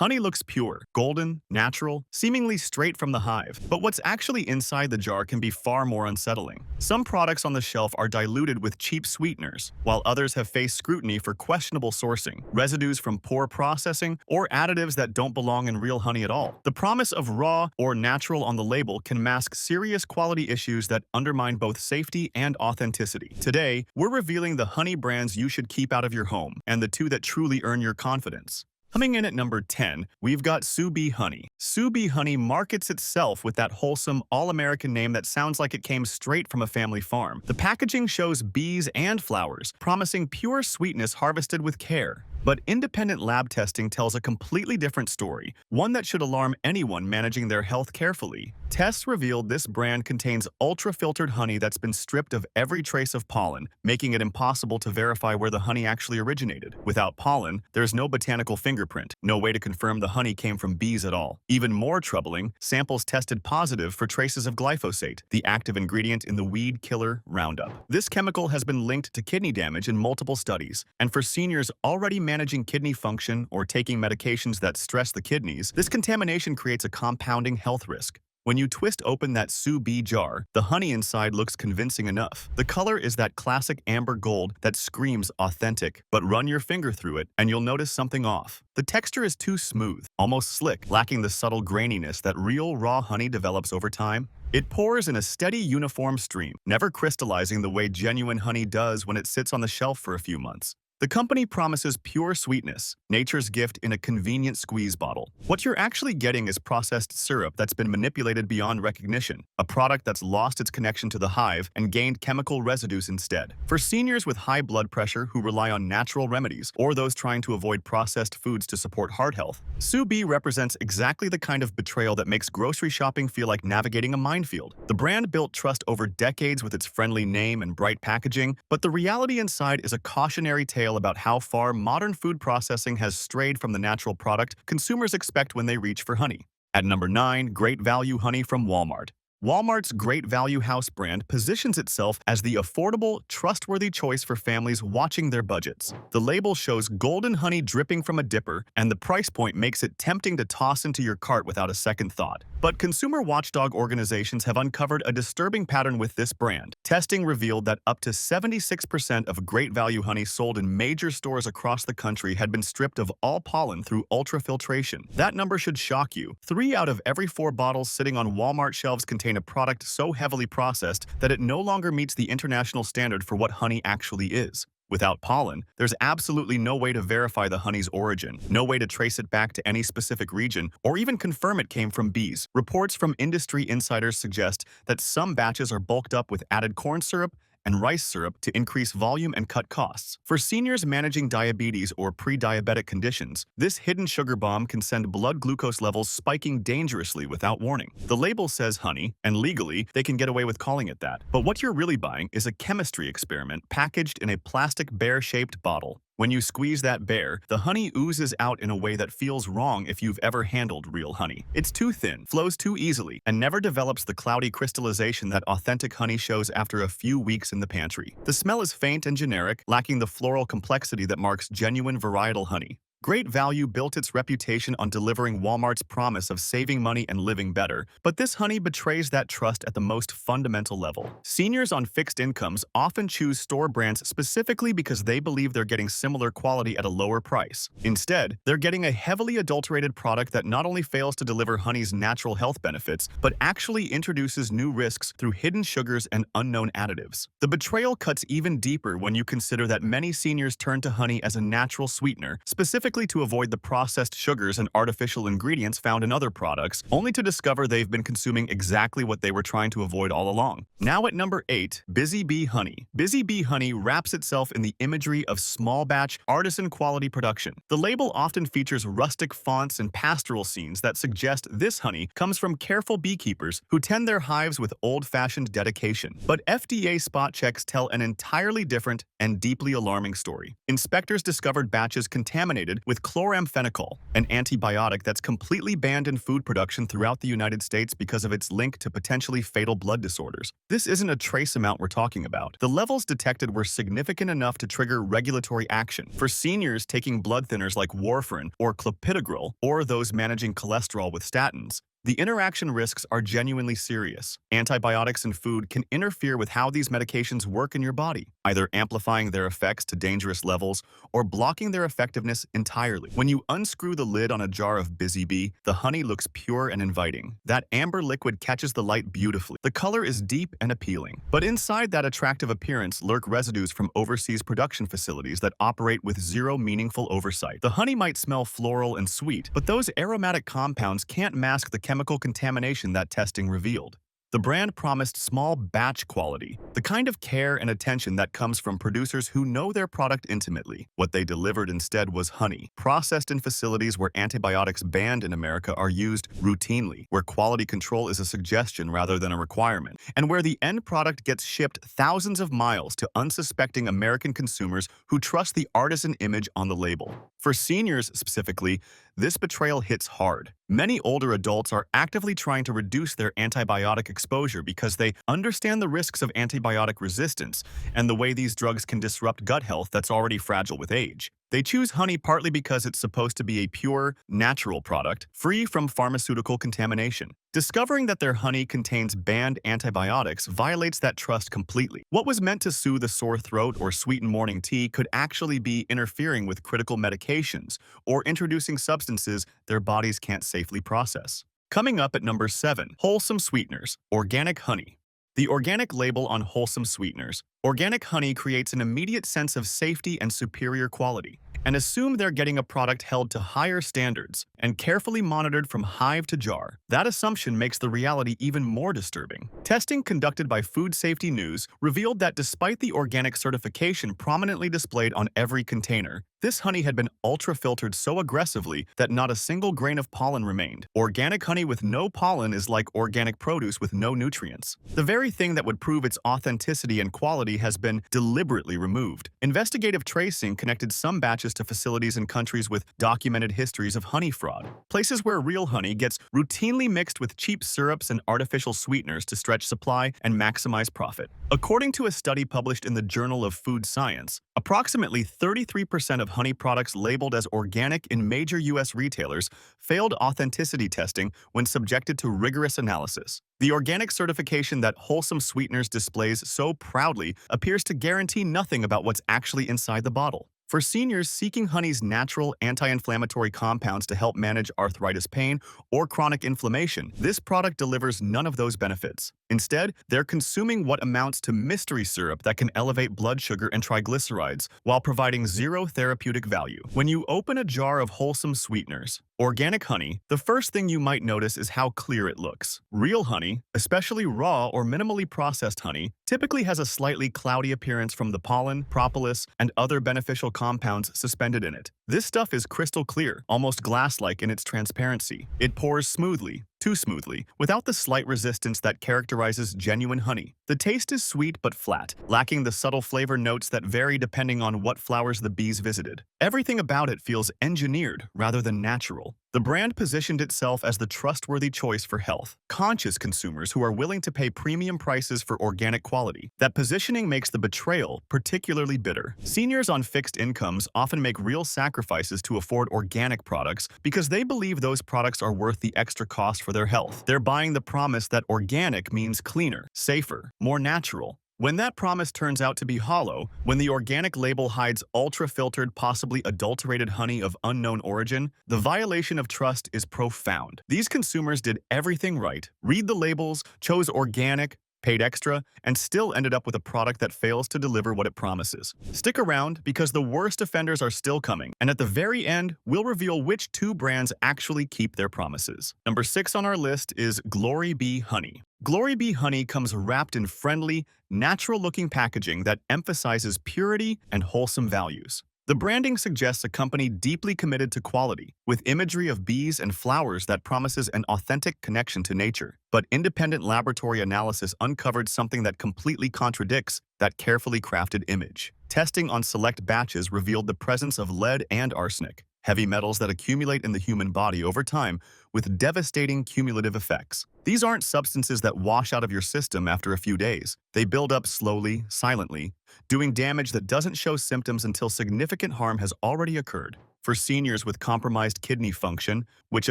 Honey looks pure, golden, natural, seemingly straight from the hive. But what's actually inside the jar can be far more unsettling. Some products on the shelf are diluted with cheap sweeteners, while others have faced scrutiny for questionable sourcing, residues from poor processing, or additives that don't belong in real honey at all. The promise of raw or natural on the label can mask serious quality issues that undermine both safety and authenticity. Today, we're revealing the honey brands you should keep out of your home and the two that truly earn your confidence. Coming in at number 10, we've got Subie honey. Subie honey markets itself with that wholesome, all-American name that sounds like it came straight from a family farm. The packaging shows bees and flowers, promising pure sweetness harvested with care. But independent lab testing tells a completely different story, one that should alarm anyone managing their health carefully. Tests revealed this brand contains ultra-filtered honey that's been stripped of every trace of pollen, making it impossible to verify where the honey actually originated. Without pollen, there's no botanical fingerprint, no way to confirm the honey came from bees at all. Even more troubling, samples tested positive for traces of glyphosate, the active ingredient in the weed killer Roundup. This chemical has been linked to kidney damage in multiple studies, and for seniors already managing kidney function or taking medications that stress the kidneys, this contamination creates a compounding health risk. When you twist open that Subie jar, the honey inside looks convincing enough. The color is that classic amber gold that screams authentic, but run your finger through it and you'll notice something off. The texture is too smooth, almost slick, lacking the subtle graininess that real raw honey develops over time. It pours in a steady, uniform stream, never crystallizing the way genuine honey does when it sits on the shelf for a few months. The company promises pure sweetness, nature's gift in a convenient squeeze bottle. What you're actually getting is processed syrup that's been manipulated beyond recognition, a product that's lost its connection to the hive and gained chemical residues instead. For seniors with high blood pressure who rely on natural remedies, or those trying to avoid processed foods to support heart health, Subie represents exactly the kind of betrayal that makes grocery shopping feel like navigating a minefield. The brand built trust over decades with its friendly name and bright packaging, but the reality inside is a cautionary tale about how far modern food processing has strayed from the natural product consumers expect when they reach for honey. At number 9, Great Value honey from Walmart. Walmart's Great Value House brand positions itself as the affordable, trustworthy choice for families watching their budgets. The label shows golden honey dripping from a dipper, and the price point makes it tempting to toss into your cart without a second thought. But consumer watchdog organizations have uncovered a disturbing pattern with this brand. Testing revealed that up to 76% of Great Value honey sold in major stores across the country had been stripped of all pollen through ultrafiltration. That number should shock you. 3 out of every 4 bottles sitting on Walmart shelves contain a product so heavily processed that it no longer meets the international standard for what honey actually is. Without pollen, there's absolutely no way to verify the honey's origin, no way to trace it back to any specific region, or even confirm it came from bees. Reports from industry insiders suggest that some batches are bulked up with added corn syrup and rice syrup to increase volume and cut costs. For seniors managing diabetes or pre-diabetic conditions, this hidden sugar bomb can send blood glucose levels spiking dangerously without warning. The label says honey, and legally, they can get away with calling it that. But what you're really buying is a chemistry experiment packaged in a plastic bear-shaped bottle. When you squeeze that bear, the honey oozes out in a way that feels wrong if you've ever handled real honey. It's too thin, flows too easily, and never develops the cloudy crystallization that authentic honey shows after a few weeks in the pantry. The smell is faint and generic, lacking the floral complexity that marks genuine varietal honey. Great Value built its reputation on delivering Walmart's promise of saving money and living better, but this honey betrays that trust at the most fundamental level. Seniors on fixed incomes often choose store brands specifically because they believe they're getting similar quality at a lower price. Instead, they're getting a heavily adulterated product that not only fails to deliver honey's natural health benefits, but actually introduces new risks through hidden sugars and unknown additives. The betrayal cuts even deeper when you consider that many seniors turn to honey as a natural sweetener, specifically to avoid the processed sugars and artificial ingredients found in other products, only to discover they've been consuming exactly what they were trying to avoid all along. Now at number 8, Busy Bee honey. Busy Bee honey wraps itself in the imagery of small batch, artisan quality production. The label often features rustic fonts and pastoral scenes that suggest this honey comes from careful beekeepers who tend their hives with old-fashioned dedication. But FDA spot checks tell an entirely different and deeply alarming story. Inspectors discovered batches contaminated Fermented with chloramphenicol, an antibiotic that's completely banned in food production throughout the United States because of its link to potentially fatal blood disorders. This isn't a trace amount we're talking about. The levels detected were significant enough to trigger regulatory action. For seniors taking blood thinners like warfarin or clopidogrel, or those managing cholesterol with statins, the interaction risks are genuinely serious. Antibiotics in food can interfere with how these medications work in your body, either amplifying their effects to dangerous levels or blocking their effectiveness entirely. When you unscrew the lid on a jar of Busy Bee, the honey looks pure and inviting. That amber liquid catches the light beautifully. The color is deep and appealing. But inside that attractive appearance lurk residues from overseas production facilities that operate with zero meaningful oversight. The honey might smell floral and sweet, but those aromatic compounds can't mask the chemical contamination that testing revealed. The brand promised small batch quality, the kind of care and attention that comes from producers who know their product intimately. What they delivered instead was honey, processed in facilities where antibiotics banned in America are used routinely, where quality control is a suggestion rather than a requirement, and where the end product gets shipped thousands of miles to unsuspecting American consumers who trust the artisan image on the label. For seniors specifically, this betrayal hits hard. Many older adults are actively trying to reduce their antibiotic exposure because they understand the risks of antibiotic resistance and the way these drugs can disrupt gut health that's already fragile with age. They choose honey partly because it's supposed to be a pure, natural product, free from pharmaceutical contamination. Discovering that their honey contains banned antibiotics violates that trust completely. What was meant to soothe a sore throat or sweeten morning tea could actually be interfering with critical medications or introducing substances their bodies can't safely process. Coming up at number 7, wholesome sweeteners, organic honey. The organic label on wholesome sweeteners. Organic honey creates an immediate sense of safety and superior quality, and assume they're getting a product held to higher standards and carefully monitored from hive to jar. That assumption makes the reality even more disturbing. Testing conducted by Food Safety News revealed that despite the organic certification prominently displayed on every container, this honey had been ultra-filtered so aggressively that not a single grain of pollen remained. Organic honey with no pollen is like organic produce with no nutrients. The very thing that would prove its authenticity and quality has been deliberately removed. Investigative tracing connected some batches to facilities in countries with documented histories of honey fraud, places where real honey gets routinely mixed with cheap syrups and artificial sweeteners to stretch supply and maximize profit. According to a study published in the Journal of Food Science, approximately 33% of honey products labeled as organic in major U.S. retailers failed authenticity testing when subjected to rigorous analysis. The organic certification that wholesome sweeteners displays so proudly appears to guarantee nothing about what's actually inside the bottle. For seniors seeking honey's natural anti-inflammatory compounds to help manage arthritis pain or chronic inflammation, this product delivers none of those benefits. Instead, they're consuming what amounts to mystery syrup that can elevate blood sugar and triglycerides while providing zero therapeutic value. When you open a jar of wholesome sweeteners, organic honey, the first thing you might notice is how clear it looks. Real honey, especially raw or minimally processed honey, typically has a slightly cloudy appearance from the pollen, propolis, and other beneficial compounds suspended in it. This stuff is crystal clear, almost glass-like in its transparency. It pours smoothly, too smoothly, without the slight resistance that characterizes genuine honey. The taste is sweet but flat, lacking the subtle flavor notes that vary depending on what flowers the bees visited. Everything about it feels engineered rather than natural. The brand positioned itself as the trustworthy choice for health-conscious consumers who are willing to pay premium prices for organic quality. That positioning makes the betrayal particularly bitter. Seniors on fixed incomes often make real sacrifices to afford organic products because they believe those products are worth the extra cost for their health. They're buying the promise that organic means cleaner, safer, more natural. When that promise turns out to be hollow, when the organic label hides ultra-filtered, possibly adulterated honey of unknown origin, the violation of trust is profound. These consumers did everything right, read the labels, chose organic, paid extra, and still ended up with a product that fails to deliver what it promises. Stick around because the worst offenders are still coming, and at the very end, we'll reveal which 2 brands actually keep their promises. Number 6 on our list is Glory Bee Honey. Glory Bee Honey comes wrapped in friendly, natural-looking packaging that emphasizes purity and wholesome values. The branding suggests a company deeply committed to quality, with imagery of bees and flowers that promises an authentic connection to nature. But independent laboratory analysis uncovered something that completely contradicts that carefully crafted image. Testing on select batches revealed the presence of lead and arsenic, heavy metals that accumulate in the human body over time with devastating cumulative effects. These aren't substances that wash out of your system after a few days. They build up slowly, silently, doing damage that doesn't show symptoms until significant harm has already occurred. For seniors with compromised kidney function, which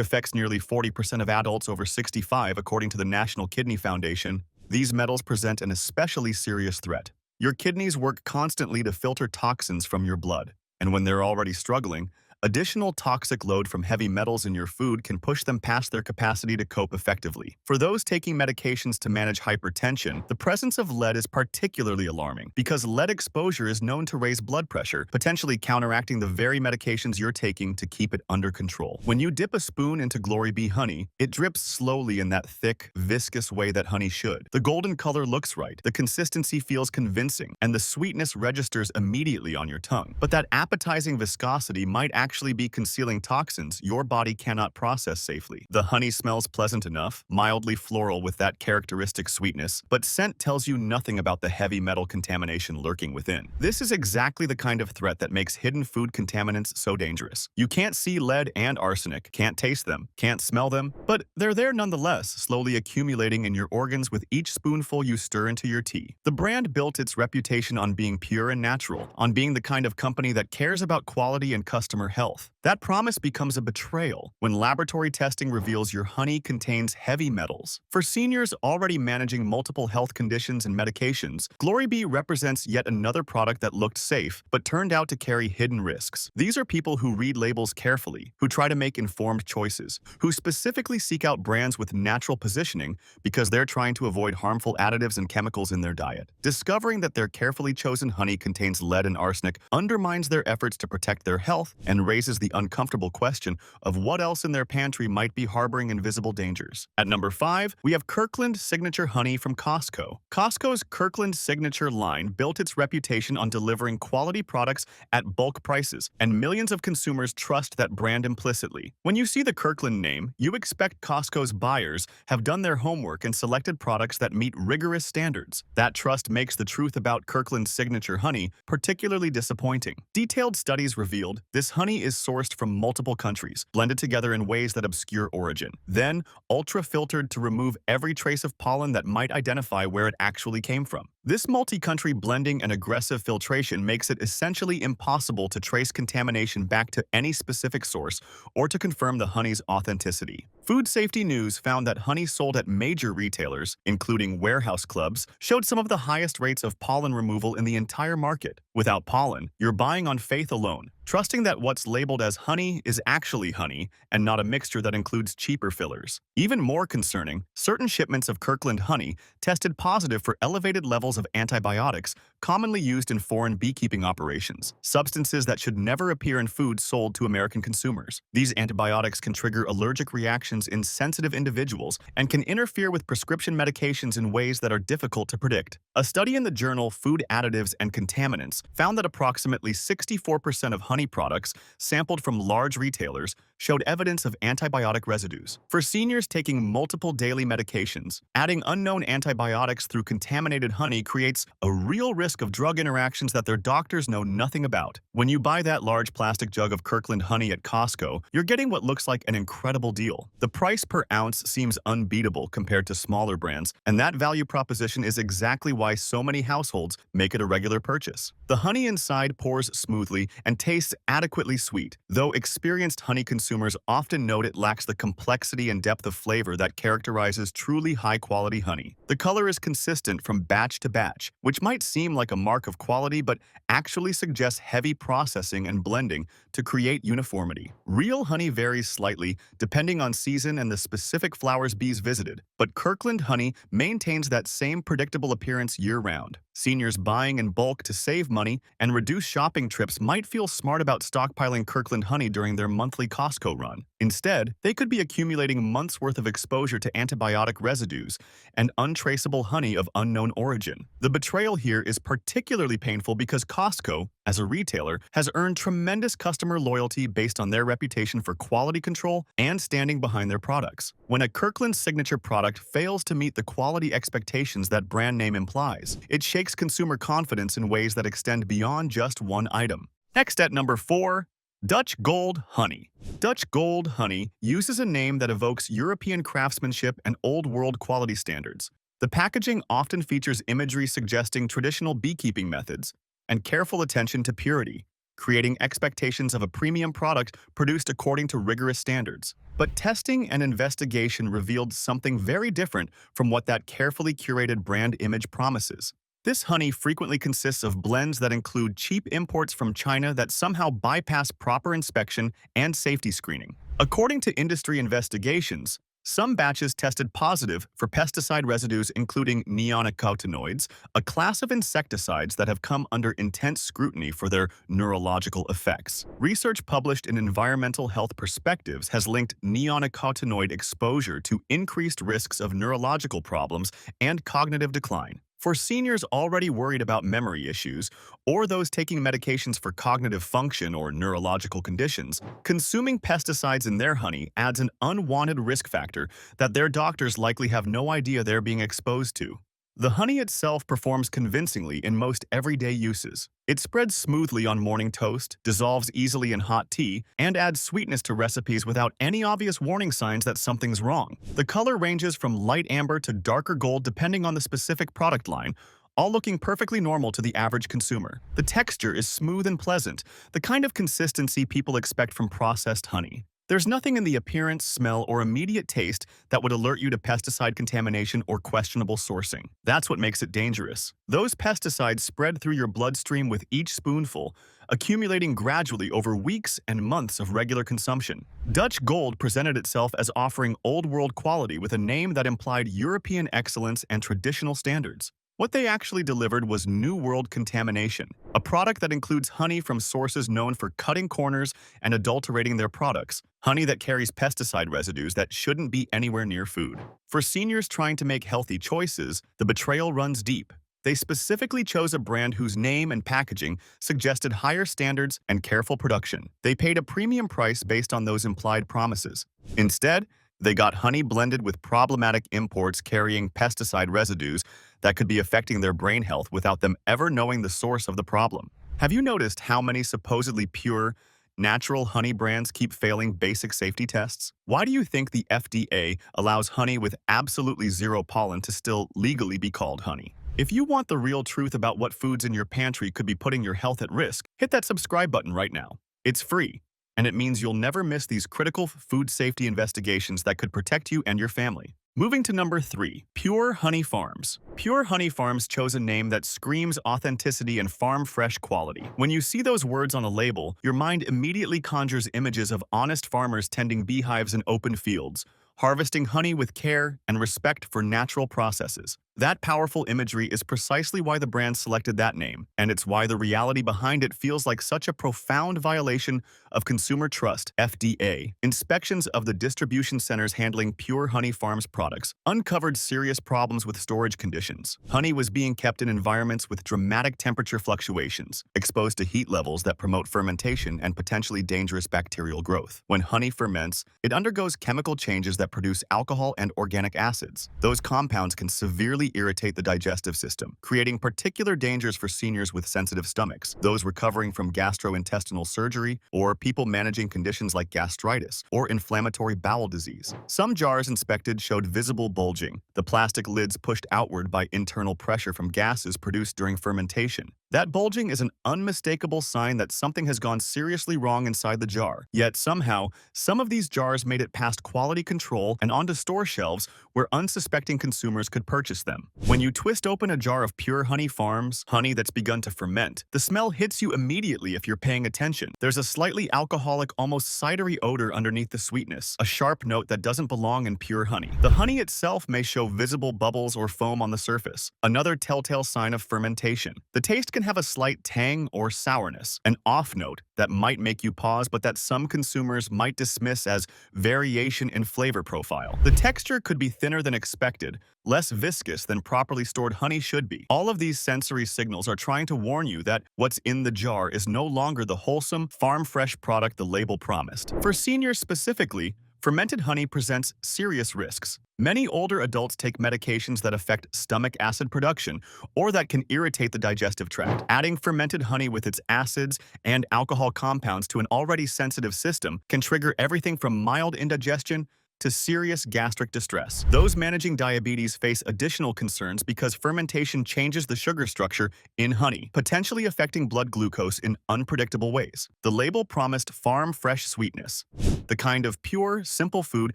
affects nearly 40% of adults over 65 according to the National Kidney Foundation, these metals present an especially serious threat. Your kidneys work constantly to filter toxins from your blood, and when they're already struggling, additional toxic load from heavy metals in your food can push them past their capacity to cope effectively. For those taking medications to manage hypertension, the presence of lead is particularly alarming because lead exposure is known to raise blood pressure, potentially counteracting the very medications you're taking to keep it under control. When you dip a spoon into Glory Bee honey, it drips slowly in that thick, viscous way that honey should. The golden color looks right, the consistency feels convincing, and the sweetness registers immediately on your tongue. But that appetizing viscosity might actually be concealing toxins your body cannot process safely. The honey smells pleasant enough, mildly floral with that characteristic sweetness, but scent tells you nothing about the heavy metal contamination lurking within. This is exactly the kind of threat that makes hidden food contaminants so dangerous. You can't see lead and arsenic, can't taste them, can't smell them, but they're there nonetheless, slowly accumulating in your organs with each spoonful you stir into your tea. The brand built its reputation on being pure and natural, on being the kind of company that cares about quality and customer health. That promise becomes a betrayal when laboratory testing reveals your honey contains heavy metals. For seniors already managing multiple health conditions and medications, Glory Bee represents yet another product that looked safe but turned out to carry hidden risks. These are people who read labels carefully, who try to make informed choices, who specifically seek out brands with natural positioning because they're trying to avoid harmful additives and chemicals in their diet. Discovering that their carefully chosen honey contains lead and arsenic undermines their efforts to protect their health and raises the uncomfortable question of what else in their pantry might be harboring invisible dangers. At number 5, we have Kirkland Signature Honey from Costco. Costco's Kirkland Signature line built its reputation on delivering quality products at bulk prices, and millions of consumers trust that brand implicitly. When you see the Kirkland name, you expect Costco's buyers have done their homework and selected products that meet rigorous standards. That trust makes the truth about Kirkland Signature Honey particularly disappointing. Detailed studies revealed this honey is sourced from multiple countries, blended together in ways that obscure origin, then ultra-filtered to remove every trace of pollen that might identify where it actually came from. This multi-country blending and aggressive filtration makes it essentially impossible to trace contamination back to any specific source or to confirm the honey's authenticity. Food Safety News found that honey sold at major retailers, including warehouse clubs, showed some of the highest rates of pollen removal in the entire market. Without pollen, you're buying on faith alone, trusting that what's labeled as honey is actually honey and not a mixture that includes cheaper fillers. Even more concerning, certain shipments of Kirkland honey tested positive for elevated levels of antibiotics commonly used in foreign beekeeping operations, substances that should never appear in food sold to American consumers. These antibiotics can trigger allergic reactions in sensitive individuals and can interfere with prescription medications in ways that are difficult to predict. A study in the journal Food Additives and Contaminants found that approximately 64% of honey products sampled from large retailers showed evidence of antibiotic residues. For seniors taking multiple daily medications, adding unknown antibiotics through contaminated honey creates a real risk of drug interactions that their doctors know nothing about. When you buy that large plastic jug of Kirkland honey at Costco, you're getting what looks like an incredible deal. The price per ounce seems unbeatable compared to smaller brands, and that value proposition is exactly why so many households make it a regular purchase. The honey inside pours smoothly and tastes adequately sweet, though experienced honey consumers often note it lacks the complexity and depth of flavor that characterizes truly high-quality honey. The color is consistent from batch to batch, which might seem like a mark of quality but actually suggests heavy processing and blending to create uniformity. Real honey varies slightly depending on season and the specific flowers bees visited, but Kirkland honey maintains that same predictable appearance year-round. Seniors buying in bulk to save money and reduce shopping trips might feel smart about stockpiling Kirkland honey during their monthly Costco run. Instead, they could be accumulating months' worth of exposure to antibiotic residues and untraceable honey of unknown origin. The betrayal here is particularly painful because Costco, as a retailer, has earned tremendous customer loyalty based on their reputation for quality control and standing behind their products. When a Kirkland signature product fails to meet the quality expectations that brand name implies, it shakes consumer confidence in ways that extend beyond just one item. Next at number 4, Dutch Gold Honey. Dutch Gold Honey uses a name that evokes European craftsmanship and Old World quality standards. The packaging often features imagery suggesting traditional beekeeping methods and careful attention to purity, creating expectations of a premium product produced according to rigorous standards. But testing and investigation revealed something very different from what that carefully curated brand image promises. This honey frequently consists of blends that include cheap imports from China that somehow bypass proper inspection and safety screening. According to industry investigations, some batches tested positive for pesticide residues including neonicotinoids, a class of insecticides that have come under intense scrutiny for their neurological effects. Research published in Environmental Health Perspectives has linked neonicotinoid exposure to increased risks of neurological problems and cognitive decline. For seniors already worried about memory issues, or those taking medications for cognitive function or neurological conditions, consuming pesticides in their honey adds an unwanted risk factor that their doctors likely have no idea they're being exposed to. The honey itself performs convincingly in most everyday uses. It spreads smoothly on morning toast, dissolves easily in hot tea, and adds sweetness to recipes without any obvious warning signs that something's wrong. The color ranges from light amber to darker gold depending on the specific product line, all looking perfectly normal to the average consumer. The texture is smooth and pleasant, the kind of consistency people expect from processed honey. There's nothing in the appearance, smell, or immediate taste that would alert you to pesticide contamination or questionable sourcing. That's what makes it dangerous. Those pesticides spread through your bloodstream with each spoonful, accumulating gradually over weeks and months of regular consumption. Dutch Gold presented itself as offering old-world quality with a name that implied European excellence and traditional standards. What they actually delivered was New World contamination, a product that includes honey from sources known for cutting corners and adulterating their products, honey that carries pesticide residues that shouldn't be anywhere near food. For seniors trying to make healthy choices, the betrayal runs deep. They specifically chose a brand whose name and packaging suggested higher standards and careful production. They paid a premium price based on those implied promises. Instead, they got honey blended with problematic imports carrying pesticide residues that could be affecting their brain health without them ever knowing the source of the problem. Have you noticed how many supposedly pure, natural honey brands keep failing basic safety tests? Why do you think the FDA allows honey with absolutely zero pollen to still legally be called honey? If you want the real truth about what foods in your pantry could be putting your health at risk, hit that subscribe button right now. It's free, and it means you'll never miss these critical food safety investigations that could protect you and your family. Moving to number 3, Pure Honey Farms. Pure Honey Farms chose a name that screams authenticity and farm-fresh quality. When you see those words on a label, your mind immediately conjures images of honest farmers tending beehives in open fields, harvesting honey with care and respect for natural processes. That powerful imagery is precisely why the brand selected that name, and it's why the reality behind it feels like such a profound violation of consumer trust. FDA inspections of the distribution centers handling Pure Honey Farms products uncovered serious problems with storage conditions. Honey was being kept in environments with dramatic temperature fluctuations, exposed to heat levels that promote fermentation and potentially dangerous bacterial growth. When honey ferments, it undergoes chemical changes that produce alcohol and organic acids. Those compounds can severely irritate the digestive system, creating particular dangers for seniors with sensitive stomachs, those recovering from gastrointestinal surgery, or people managing conditions like gastritis or inflammatory bowel disease. Some jars inspected showed visible bulging, the plastic lids pushed outward by internal pressure from gases produced during fermentation. That bulging is an unmistakable sign that something has gone seriously wrong inside the jar. Yet somehow, some of these jars made it past quality control and onto store shelves where unsuspecting consumers could purchase them. When you twist open a jar of Pure Honey Farms, honey that's begun to ferment, the smell hits you immediately if you're paying attention. There's a slightly alcoholic, almost cidery odor underneath the sweetness, a sharp note that doesn't belong in pure honey. The honey itself may show visible bubbles or foam on the surface, another telltale sign of fermentation. The taste can have a slight tang or sourness, an off note that might make you pause but that some consumers might dismiss as variation in flavor profile. The texture could be thinner than expected, less viscous than properly stored honey should be. All of these sensory signals are trying to warn you that what's in the jar is no longer the wholesome, farm-fresh product the label promised. For seniors specifically, Fermented honey presents serious risks. Many older adults take medications that affect stomach acid production or that can irritate the digestive tract. Adding fermented honey with its acids and alcohol compounds to an already sensitive system can trigger everything from mild indigestion to serious gastric distress. Those managing diabetes face additional concerns because fermentation changes the sugar structure in honey, potentially affecting blood glucose in unpredictable ways. The label promised farm-fresh sweetness, the kind of pure, simple food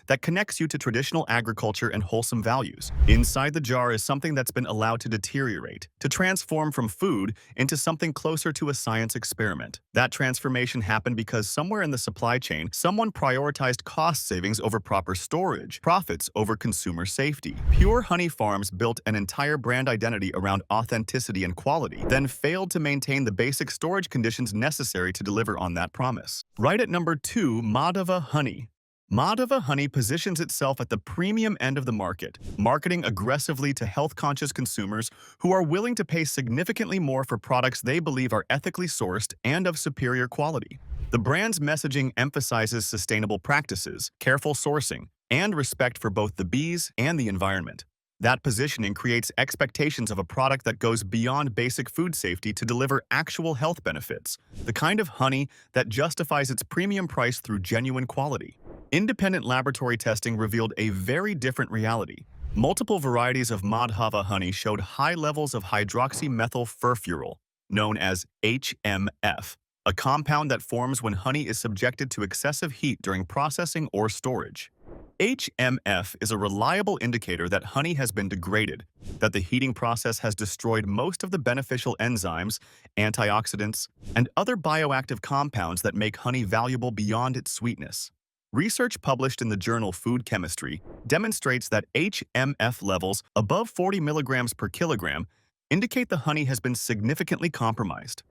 that connects you to traditional agriculture and wholesome values. Inside the jar is something that's been allowed to deteriorate, to transform from food into something closer to a science experiment. That transformation happened because somewhere in the supply chain, someone prioritized cost savings over proper storage, profits over consumer safety. Pure Honey Farms built an entire brand identity around authenticity and quality, then failed to maintain the basic storage conditions necessary to deliver on that promise. Right at number 2, Madhava Honey. Madhava Honey positions itself at the premium end of the market, marketing aggressively to health-conscious consumers who are willing to pay significantly more for products they believe are ethically sourced and of superior quality. The brand's messaging emphasizes sustainable practices, careful sourcing, and respect for both the bees and the environment. That positioning creates expectations of a product that goes beyond basic food safety to deliver actual health benefits, the kind of honey that justifies its premium price through genuine quality. Independent laboratory testing revealed a very different reality. Multiple varieties of Madhava honey showed high levels of hydroxymethyl furfuryl, known as HMF, a compound that forms when honey is subjected to excessive heat during processing or storage. HMF is a reliable indicator that honey has been degraded, that the heating process has destroyed most of the beneficial enzymes, antioxidants, and other bioactive compounds that make honey valuable beyond its sweetness. Research published in the journal Food Chemistry demonstrates that HMF levels above 40 milligrams per kilogram indicate the honey has been significantly compromised.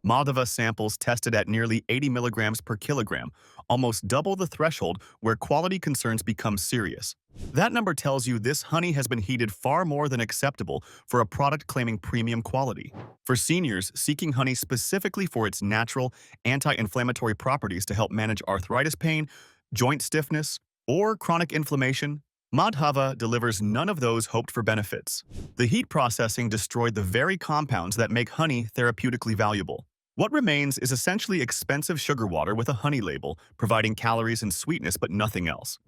Madhava samples tested at nearly 80 milligrams per kilogram, almost double the threshold where quality concerns become serious. That number tells you this honey has been heated far more than acceptable for a product claiming premium quality. For seniors seeking honey specifically for its natural, anti-inflammatory properties to help manage arthritis pain, joint stiffness, or chronic inflammation, Madhava delivers none of those hoped-for benefits. The heat processing destroyed the very compounds that make honey therapeutically valuable. What remains is essentially expensive sugar water with a honey label, providing calories and sweetness but nothing else.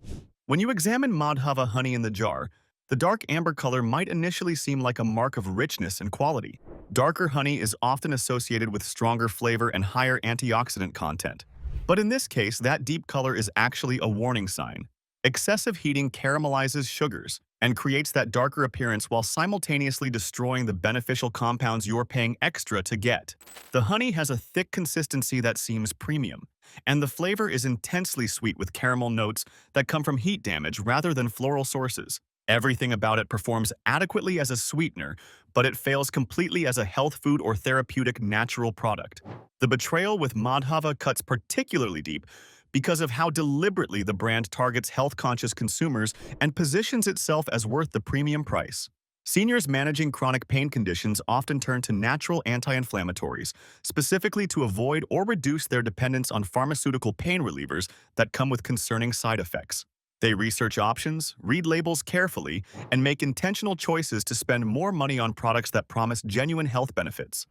When you examine Madhava honey in the jar, the dark amber color might initially seem like a mark of richness and quality. Darker honey is often associated with stronger flavor and higher antioxidant content. But in this case, that deep color is actually a warning sign. Excessive heating caramelizes sugars and creates that darker appearance while simultaneously destroying the beneficial compounds you're paying extra to get. The honey has a thick consistency that seems premium, and the flavor is intensely sweet with caramel notes that come from heat damage rather than floral sources. Everything about it performs adequately as a sweetener, but it fails completely as a health food or therapeutic natural product. The betrayal with Madhava cuts particularly deep because of how deliberately the brand targets health-conscious consumers and positions itself as worth the premium price. Seniors managing chronic pain conditions often turn to natural anti-inflammatories, specifically to avoid or reduce their dependence on pharmaceutical pain relievers that come with concerning side effects. They research options, read labels carefully, and make intentional choices to spend more money on products that promise genuine health benefits.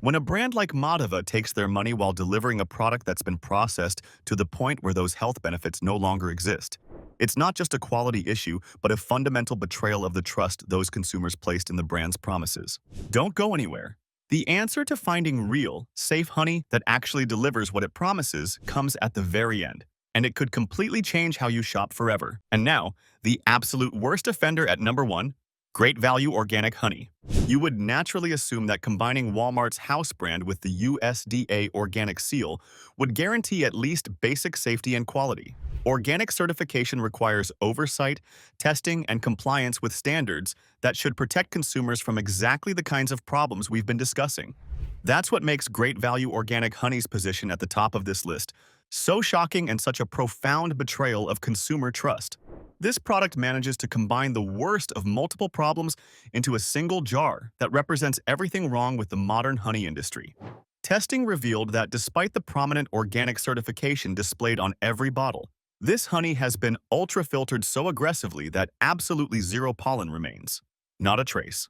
When a brand like Madhava takes their money while delivering a product that's been processed to the point where those health benefits no longer exist, it's not just a quality issue, but a fundamental betrayal of the trust those consumers placed in the brand's promises. Don't go anywhere. The answer to finding real, safe honey that actually delivers what it promises comes at the very end, and it could completely change how you shop forever. And now, the absolute worst offender at number 1, Great Value Organic Honey. You would naturally assume that combining Walmart's house brand with the USDA organic seal would guarantee at least basic safety and quality. Organic certification requires oversight, testing, and compliance with standards that should protect consumers from exactly the kinds of problems we've been discussing. That's what makes Great Value Organic Honey's position at the top of this list so shocking and such a profound betrayal of consumer trust. This product manages to combine the worst of multiple problems into a single jar that represents everything wrong with the modern honey industry. Testing revealed that despite the prominent organic certification displayed on every bottle, This honey has been ultra-filtered so aggressively that absolutely zero pollen remains. Not a trace.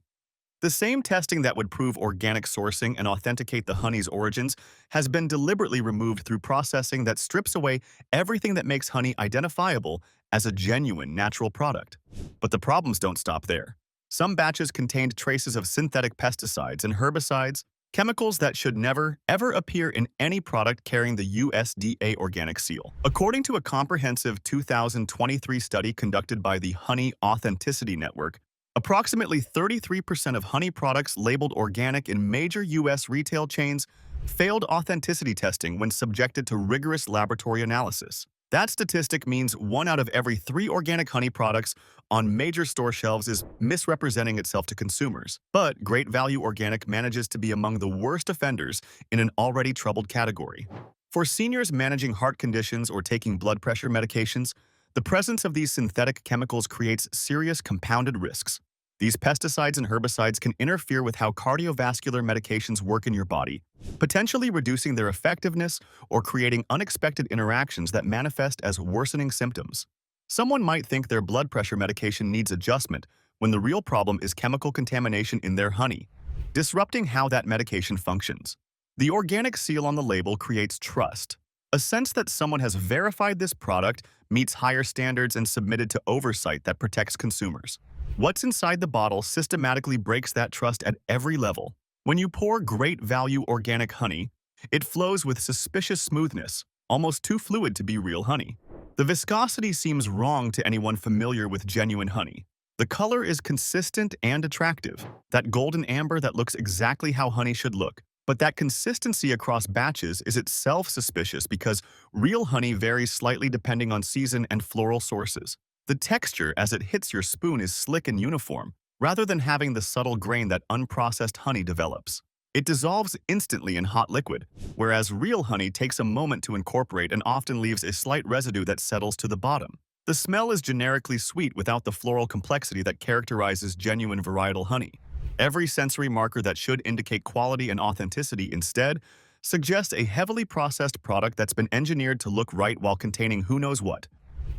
The same testing that would prove organic sourcing and authenticate the honey's origins has been deliberately removed through processing that strips away everything that makes honey identifiable as a genuine natural product. But the problems don't stop there. Some batches contained traces of synthetic pesticides and herbicides, chemicals that should never, ever appear in any product carrying the USDA organic seal. According to a comprehensive 2023 study conducted by the Honey Authenticity Network, approximately 33% of honey products labeled organic in major U.S. retail chains failed authenticity testing when subjected to rigorous laboratory analysis. That statistic means 1 out of every 3 organic honey products on major store shelves is misrepresenting itself to consumers. But Great Value Organic manages to be among the worst offenders in an already troubled category. For seniors managing heart conditions or taking blood pressure medications, the presence of these synthetic chemicals creates serious compounded risks. These pesticides and herbicides can interfere with how cardiovascular medications work in your body, potentially reducing their effectiveness or creating unexpected interactions that manifest as worsening symptoms. Someone might think their blood pressure medication needs adjustment when the real problem is chemical contamination in their honey, disrupting how that medication functions. The organic seal on the label creates trust, a sense that someone has verified this product, meets higher standards, and submitted to oversight that protects consumers. What's inside the bottle systematically breaks that trust at every level. When you pour Great Value Organic honey, it flows with suspicious smoothness, almost too fluid to be real honey. The viscosity seems wrong to anyone familiar with genuine honey. The color is consistent and attractive, that golden amber that looks exactly how honey should look. But that consistency across batches is itself suspicious because real honey varies slightly depending on season and floral sources. The texture as it hits your spoon is slick and uniform, rather than having the subtle grain that unprocessed honey develops. It dissolves instantly in hot liquid, whereas real honey takes a moment to incorporate and often leaves a slight residue that settles to the bottom. The smell is generically sweet without the floral complexity that characterizes genuine varietal honey. Every sensory marker that should indicate quality and authenticity instead suggests a heavily processed product that's been engineered to look right while containing who knows what.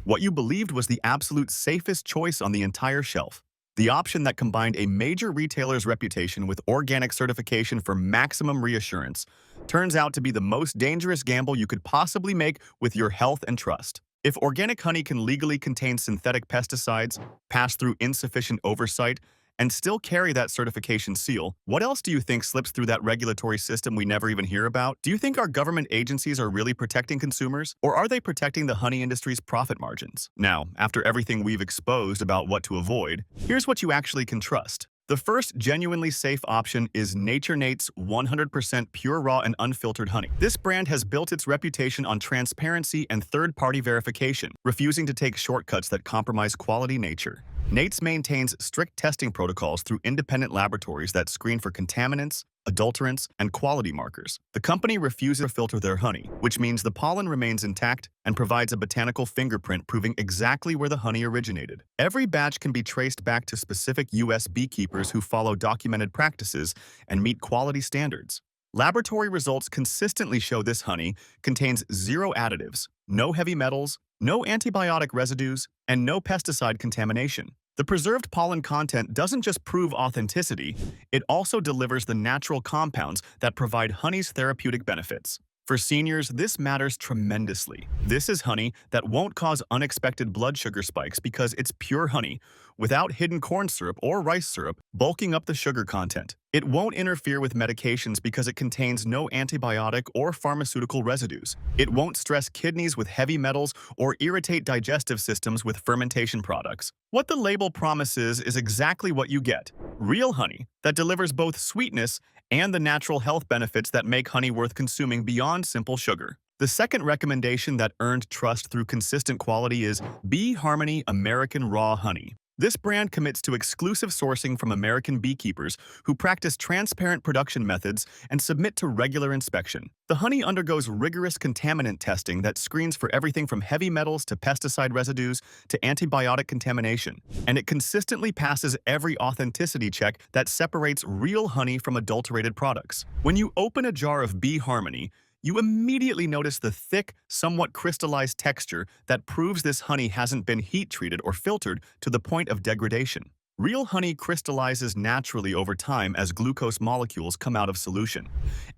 What you believed was the absolute safest choice on the entire shelf. The option that combined a major retailer's reputation with organic certification for maximum reassurance turns out to be the most dangerous gamble you could possibly make with your health and trust. If organic honey can legally contain synthetic pesticides, pass through insufficient oversight, and still carry that certification seal, what else do you think slips through that regulatory system we never even hear about? Do you think our government agencies are really protecting consumers, or are they protecting the honey industry's profit margins? Now, after everything we've exposed about what to avoid, here's what you actually can trust. The first genuinely safe option is Nature Nate's 100% pure raw and unfiltered honey. This brand has built its reputation on transparency and third-party verification, refusing to take shortcuts that compromise quality nature. Nate's maintains strict testing protocols through independent laboratories that screen for contaminants, adulterants, and quality markers. The company refuses to filter their honey, which means the pollen remains intact and provides a botanical fingerprint proving exactly where the honey originated. Every batch can be traced back to specific U.S. beekeepers who follow documented practices and meet quality standards. Laboratory results consistently show this honey contains 0 additives, no heavy metals, no antibiotic residues, and no pesticide contamination. The preserved pollen content doesn't just prove authenticity, it also delivers the natural compounds that provide honey's therapeutic benefits. For seniors, this matters tremendously. This is honey that won't cause unexpected blood sugar spikes because it's pure honey, without hidden corn syrup or rice syrup bulking up the sugar content. It won't interfere with medications because it contains no antibiotic or pharmaceutical residues. It won't stress kidneys with heavy metals or irritate digestive systems with fermentation products. What the label promises is exactly what you get: real honey that delivers both sweetness and the natural health benefits that make honey worth consuming beyond simple sugar. The second recommendation that earned trust through consistent quality is Bee Harmony American Raw Honey. This brand commits to exclusive sourcing from American beekeepers who practice transparent production methods and submit to regular inspection. The honey undergoes rigorous contaminant testing that screens for everything from heavy metals to pesticide residues to antibiotic contamination, and it consistently passes every authenticity check that separates real honey from adulterated products. When you open a jar of Bee Harmony, you immediately notice the thick, somewhat crystallized texture that proves this honey hasn't been heat-treated or filtered to the point of degradation. Real honey crystallizes naturally over time as glucose molecules come out of solution,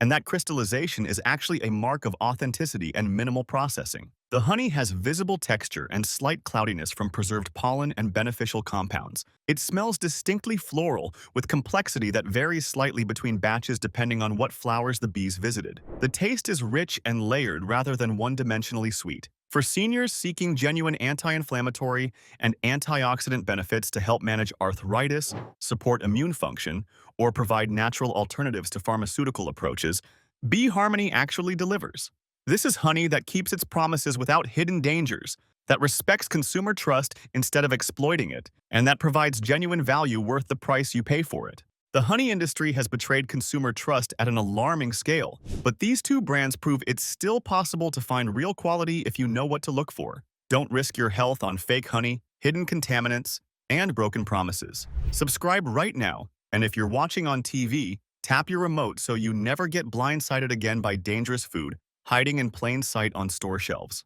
and that crystallization is actually a mark of authenticity and minimal processing. The honey has visible texture and slight cloudiness from preserved pollen and beneficial compounds. It smells distinctly floral, with complexity that varies slightly between batches depending on what flowers the bees visited. The taste is rich and layered rather than one-dimensionally sweet. For seniors seeking genuine anti-inflammatory and antioxidant benefits to help manage arthritis, support immune function, or provide natural alternatives to pharmaceutical approaches, Bee Harmony actually delivers. This is honey that keeps its promises without hidden dangers, that respects consumer trust instead of exploiting it, and that provides genuine value worth the price you pay for it. The honey industry has betrayed consumer trust at an alarming scale, but these two brands prove it's still possible to find real quality if you know what to look for. Don't risk your health on fake honey, hidden contaminants, and broken promises. Subscribe right now, and if you're watching on TV, tap your remote so you never get blindsided again by dangerous food hiding in plain sight on store shelves.